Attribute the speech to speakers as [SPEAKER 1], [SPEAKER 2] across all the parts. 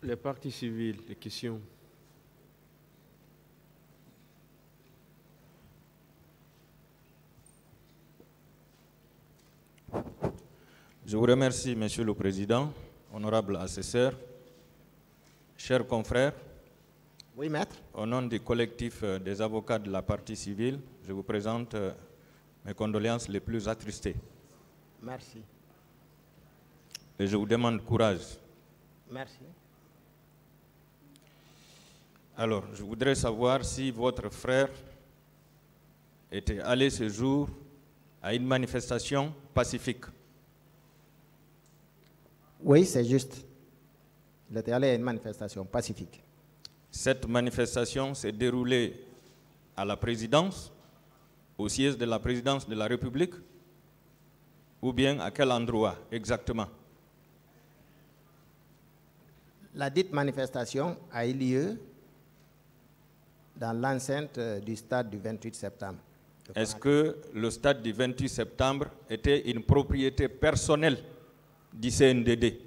[SPEAKER 1] Les parties civiles, les questions.
[SPEAKER 2] Je vous remercie, Monsieur le Président, honorable assesseur, chers confrères.
[SPEAKER 3] Oui, maître.
[SPEAKER 2] Au nom du collectif des avocats de la partie civile, je vous présente mes condoléances les plus attristées.
[SPEAKER 3] Merci.
[SPEAKER 2] Et je vous demande courage.
[SPEAKER 3] Merci.
[SPEAKER 2] Alors, je voudrais savoir si votre frère était allé ce jour à une manifestation pacifique.
[SPEAKER 3] Oui, c'est juste. Il était allé à une manifestation pacifique.
[SPEAKER 2] Cette manifestation s'est déroulée à la présidence, au siège de la présidence de la République, ou bien à quel endroit exactement?
[SPEAKER 3] La dite manifestation a eu lieu dans l'enceinte du stade du 28 septembre.
[SPEAKER 2] Est-ce que le stade du 28 septembre était une propriété personnelle du CNDD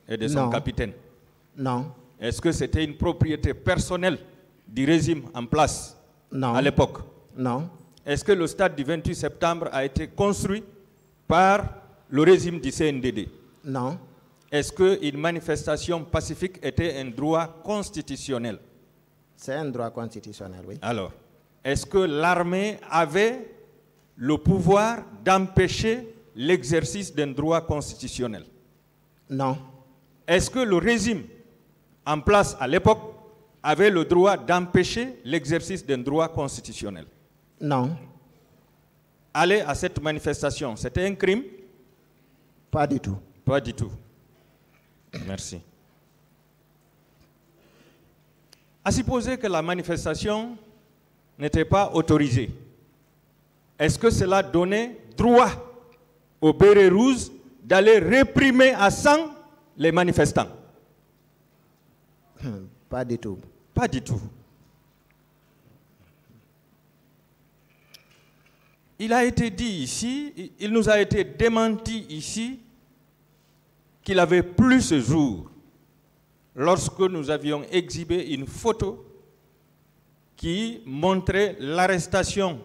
[SPEAKER 2] et de son capitaine?
[SPEAKER 3] Non.
[SPEAKER 2] Est-ce que c'était une propriété personnelle du régime en place à l'époque?
[SPEAKER 3] Non.
[SPEAKER 2] Est-ce que le stade du 28 septembre a été construit par le régime du CNDD?
[SPEAKER 3] Non.
[SPEAKER 2] Est-ce qu'une manifestation pacifique était un droit constitutionnel?
[SPEAKER 3] C'est un droit constitutionnel, oui.
[SPEAKER 2] Alors, est-ce que l'armée avait le pouvoir d'empêcher l'exercice d'un droit constitutionnel?
[SPEAKER 3] Non.
[SPEAKER 2] Est-ce que le régime en place à l'époque avait le droit d'empêcher l'exercice d'un droit constitutionnel?
[SPEAKER 3] Non.
[SPEAKER 2] Aller à cette manifestation, c'était un crime?
[SPEAKER 3] Pas du tout.
[SPEAKER 2] Pas du tout. Merci. À supposer que la manifestation n'était pas autorisée, est-ce que cela donnait droit aux bérets rouges d'aller réprimer à sang les manifestants?
[SPEAKER 3] Pas du tout.
[SPEAKER 2] Pas du tout. Il a été dit ici, il nous a été démenti ici qu'il avait plu ce jour lorsque nous avions exhibé une photo qui montrait l'arrestation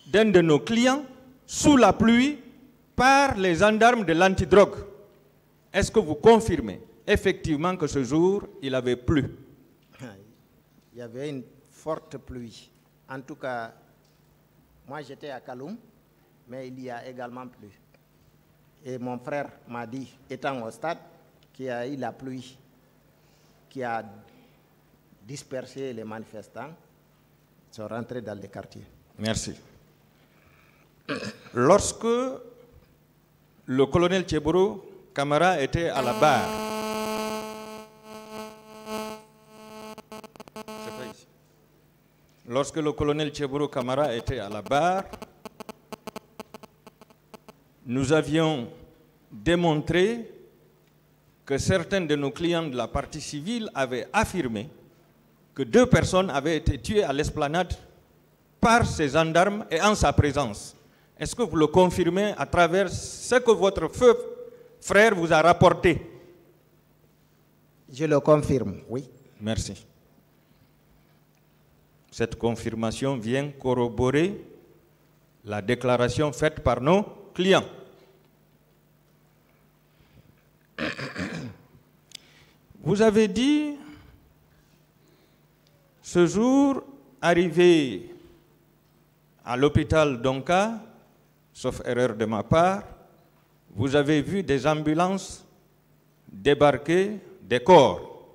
[SPEAKER 2] d'un de nos clients sous la pluie par les gendarmes de l'antidrogue. Est-ce que vous confirmez effectivement que ce jour, il avait plu?
[SPEAKER 3] Il y avait une forte pluie. En tout cas, moi j'étais à Kaloum, mais il y a également plu. Et mon frère m'a dit, étant au stade, qu'il y a eu la pluie qui a dispersé les manifestants. Ils sont rentrés dans les quartiers.
[SPEAKER 2] Merci. Lorsque le colonel Tcheboro Camara était à la barre, lorsque le colonel Tcheboro Camara était à la barre, nous avions démontré que certains de nos clients de la partie civile avaient affirmé que 2 personnes avaient été tuées à l'esplanade par ces gendarmes et en sa présence. Est-ce que vous le confirmez à travers ce que votre frère vous a rapporté?
[SPEAKER 3] Je le confirme, oui.
[SPEAKER 2] Merci. Cette confirmation vient corroborer la déclaration faite par nos clients. Vous avez dit, ce jour, arrivé à l'hôpital d'Onka, sauf erreur de ma part, vous avez vu des ambulances débarquer des corps.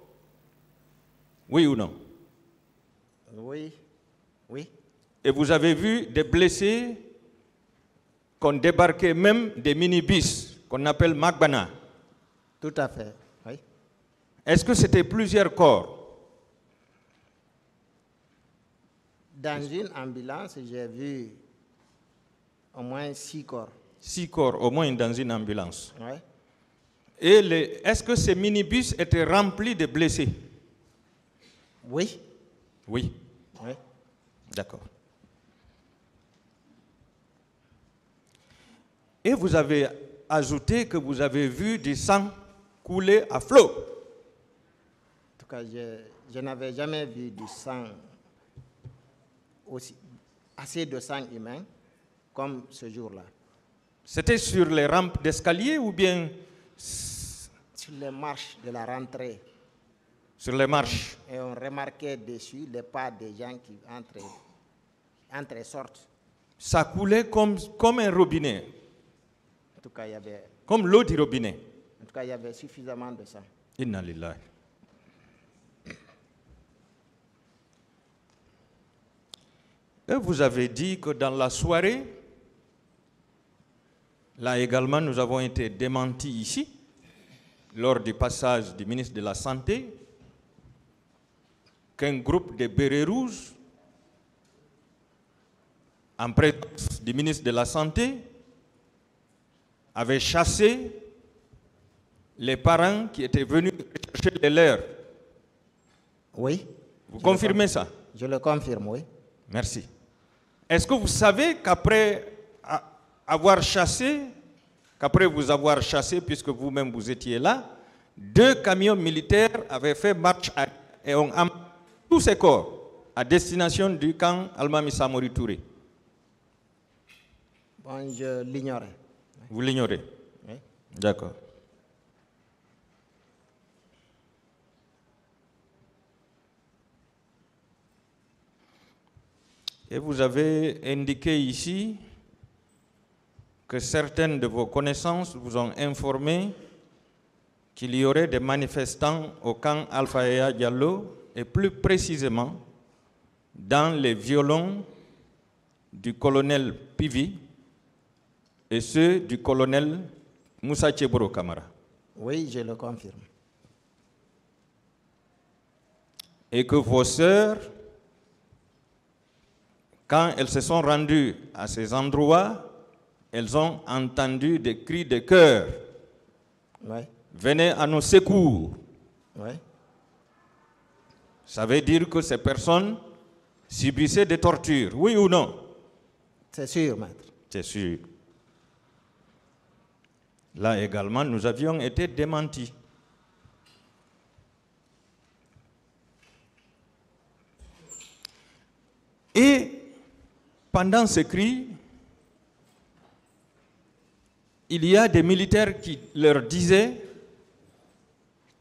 [SPEAKER 2] Oui ou non?
[SPEAKER 3] Oui, oui.
[SPEAKER 2] Et vous avez vu des blessés qu'on débarquait même des minibus qu'on appelle Magbana.
[SPEAKER 3] Tout à fait, oui.
[SPEAKER 2] Est-ce que c'était plusieurs corps?
[SPEAKER 3] Dans une ambulance, j'ai vu au moins 6 corps.
[SPEAKER 2] 6 corps, au moins dans une ambulance.
[SPEAKER 3] Oui.
[SPEAKER 2] Et est-ce que ces minibus étaient remplis de blessés?
[SPEAKER 3] Oui.
[SPEAKER 2] Oui.
[SPEAKER 3] Oui.
[SPEAKER 2] D'accord. Et vous avez ajouté que vous avez vu du sang couler à flot.
[SPEAKER 3] cas, je n'avais jamais vu du sang, assez de sang humain comme ce jour-là.
[SPEAKER 2] C'était sur les rampes d'escalier ou bien
[SPEAKER 3] Sur les marches de la rentrée.
[SPEAKER 2] sur les marches?
[SPEAKER 3] Et on remarquait dessus les pas des gens qui entrent et sortent.
[SPEAKER 2] Ça coulait comme un robinet,
[SPEAKER 3] En tout cas,
[SPEAKER 2] comme l'eau du robinet.
[SPEAKER 3] en tout cas, il y avait suffisamment de sang.
[SPEAKER 2] Inna lillahi. Et vous avez dit que dans la soirée, là également nous avons été démentis ici, lors du passage du ministre de la Santé, qu'un groupe de bérets rouges, en présence du ministre de la Santé, avait chassé les parents qui étaient venus chercher les leurs.
[SPEAKER 3] Oui.
[SPEAKER 2] Vous confirmez ça?
[SPEAKER 3] Je le confirme, oui.
[SPEAKER 2] Merci. Est-ce que vous savez qu'après avoir chassé, puisque vous-même vous étiez là, 2 camions militaires avaient fait marche arrière et ont amené tous ces corps à destination du camp Almami Samori Touré?
[SPEAKER 3] Bon, je l'ignorais.
[SPEAKER 2] Vous l'ignorez?
[SPEAKER 3] Oui.
[SPEAKER 2] D'accord. Et vous avez indiqué ici que certaines de vos connaissances vous ont informé qu'il y aurait des manifestants au camp Alpha Yaya Diallo et plus précisément dans les violons du colonel Pivi et ceux du colonel Moussa Tcheboro Kamara.
[SPEAKER 3] Oui, je le confirme.
[SPEAKER 2] Et que vos sœurs, quand elles se sont rendues à ces endroits, elles ont entendu des cris de cœur.
[SPEAKER 3] Oui.
[SPEAKER 2] Venez à nos secours.
[SPEAKER 3] Oui.
[SPEAKER 2] Ça veut dire que ces personnes subissaient des tortures, oui ou non?
[SPEAKER 3] C'est sûr, maître.
[SPEAKER 2] C'est sûr. Là également, nous avions été démentis. Et pendant ces cris, il y a des militaires qui leur disaient: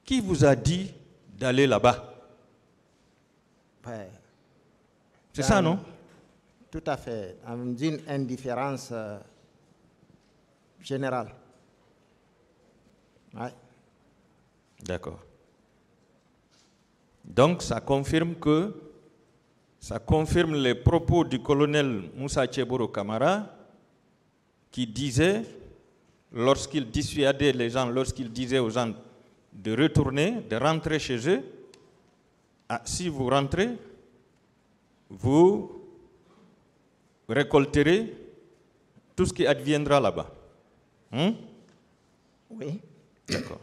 [SPEAKER 2] qui vous a dit d'aller là-bas?
[SPEAKER 3] Ouais.
[SPEAKER 2] C'est ça, non?
[SPEAKER 3] Tout à fait. Dans une indifférence générale. Ouais.
[SPEAKER 2] D'accord. Donc ça confirme les propos du colonel Moussa Tcheboro Kamara qui disait, lorsqu'il dissuadait les gens, lorsqu'il disait aux gens de retourner, de rentrer chez eux, si vous rentrez, vous récolterez tout ce qui adviendra là-bas.
[SPEAKER 3] Oui.
[SPEAKER 2] D'accord.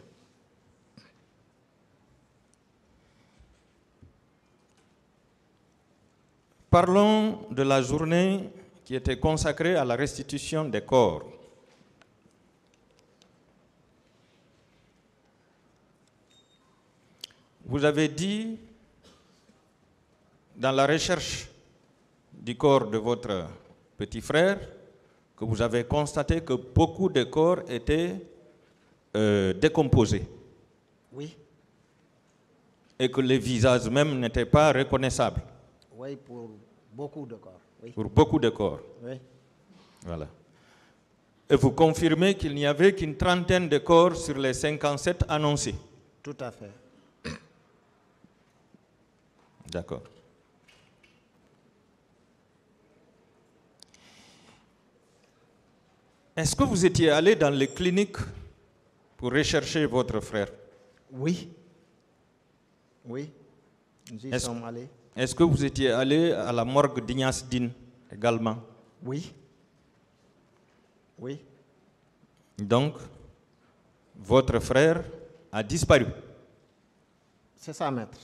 [SPEAKER 2] Parlons de la journée qui était consacrée à la restitution des corps. Vous avez dit, dans la recherche du corps de votre petit frère, que vous avez constaté que beaucoup de corps étaient décomposés.
[SPEAKER 3] Oui.
[SPEAKER 2] Et que les visages même n'étaient pas reconnaissables.
[SPEAKER 3] Oui, pour beaucoup de corps. Oui.
[SPEAKER 2] Pour beaucoup de corps.
[SPEAKER 3] Oui.
[SPEAKER 2] Voilà. Et vous confirmez qu'il n'y avait qu'une trentaine de corps sur les 57 annoncés.
[SPEAKER 3] Tout à fait.
[SPEAKER 2] D'accord. Est-ce que vous étiez allé dans les cliniques pour rechercher votre frère?
[SPEAKER 3] Oui. Oui. Nous y sommes allés.
[SPEAKER 2] Est-ce que vous étiez allé à la morgue d'Ignasdine également?
[SPEAKER 3] Oui. Oui.
[SPEAKER 2] Donc, votre frère a disparu.
[SPEAKER 3] C'est ça, maître.